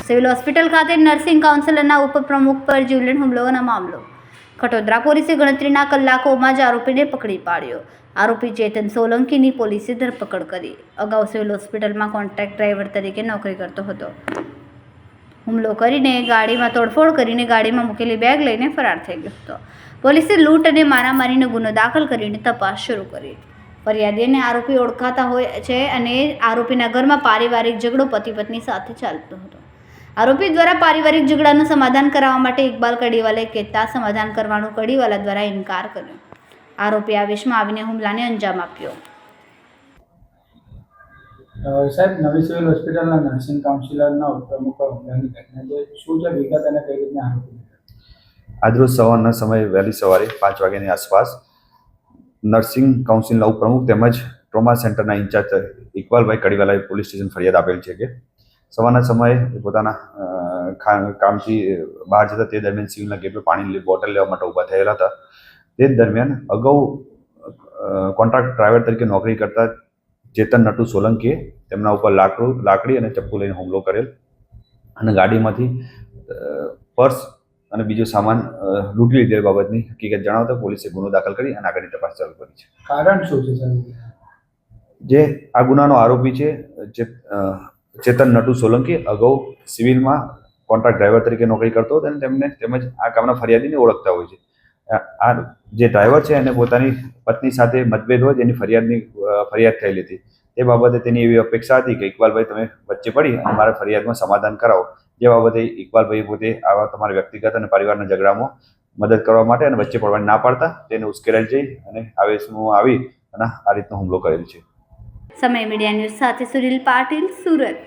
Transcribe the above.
Civil hospital ખાતે nursing કાઉન્સિલરના ઉપપ્રમુખ પર જીવલેણ હુમલોનો મામલો. ખટોદરા પોલીસે ગણતરીના કલાકોમાં જ આરોપીને પકડી પાડ્યો. આરોપી ચેતન સોલંકીની પોલીસે ધરપકડ કરી. અગાઉ સિવિલ હોસ્પિટલમાં કોન્ટ્રાક્ટ ડ્રાઈવર તરીકે નોકરી કરતો હતો. હુમલો કરીને ગાડીમાં તોડફોડ કરીને ગાડીમાં મૂકેલી બેગ લઈને ફરાર થઈ ગયો હતો. પોલીસે લૂંટ અને મારામારીનો ગુનો દાખલ કરીને તપાસ શરૂ કરી. ફરિયાદી અને આરોપી ઓળખાતા હોય છે અને આરોપીના ઘરમાં પારિવારિક ઝઘડો પતિ પત્ની સાથે ચાલતો હતો. આરોપી દ્વારા પારિવારિક ઝઘડાનું સમાધાન કરાવવા માટે ઇકબાલ કડીવાલે કહેતા સમાધાન કરવાનું કડીવાલા દ્વારા ઇનકાર કર્યો. આરોપી આવેશમાં આવીને હુમલાને અંજામ આપ્યો. સાહેબ, નવી સિવિલ હોસ્પિટલના નર્સિંગ કાઉન્સિલરના ઉપપ્રમુખ હુમલાની ઘટના છે. શું છે વિગત અને કઈ રીતના આરોપી? આજરોજ સવારના સમયે વહેલી સવારે 5 વાગ્યાની આસપાસ નર્સિંગ કાઉન્સિલના ઉપપ્રમુખ તેમજ ટ્રોમા સેન્ટરના ઇન્ચાર્જ ઇકબાલભાઈ કડીવાલાએ પોલીસ સ્ટેશન ફરિયાદ આપેલ છે કે સવારના સમયે પોતાના કામથી બહાર જતા તે દરમિયાન સિવિલના ગેટ પર પાણીની બોટલ લેવા માટે ઊભા થયેલા હતા. તે દરમિયાન અગાઉ કોન્ટ્રાક્ટ ડ્રાઈવર તરીકે નોકરી કરતા ચેતન નટુ સોલંકીએ તેમના ઉપર લાકડી અને ચપ્પુ લઈને હુમલો કરેલ અને ગાડીમાંથી પર્સ અને બીજો સામાન લૂંટી લીધેલ બાબતની હકીકત જણાવતા પોલીસે ગુનો દાખલ કરી અને આગળની તપાસ ચાલુ કરી છે. કારણ શું છે સર? જે આ ગુનાનો આરોપી છે ચેતન નટુ સોલંકી અગાઉ સિવિલમાં કોન્ટ્રાક્ટ ડ્રાઈવર તરીકે નોકરી કરતો હતો અને તેમજ આ કામના ફરિયાદીને ઓળખતા હોય છે. આ જે ડ્રાઈવર છે એને પોતાની પત્ની સાથે મતભેદ હોય જેની ફરિયાદ થયેલી હતી. તે બાબતે તેની એવી અપેક્ષા હતી કે ઇકબાલભાઈ તમે વચ્ચે પડી અને મારા ફરિયાદમાં સમાધાન કરાવો. જે બાબતે ઇકબાલભાઈ પોતે આવા તમારા વ્યક્તિગત અને પરિવારના ઝઘડામાં મદદ કરવા માટે અને વચ્ચે પડવાની ના પાડતા તેને ઉશ્કેરાઈ જઈ અને આવેશમાં આવી અને આ રીતનો હુમલો કરેલ છે. સમય મીડિયા ન્યૂઝ સાથે સુનિલ પાટીલ, સુરત.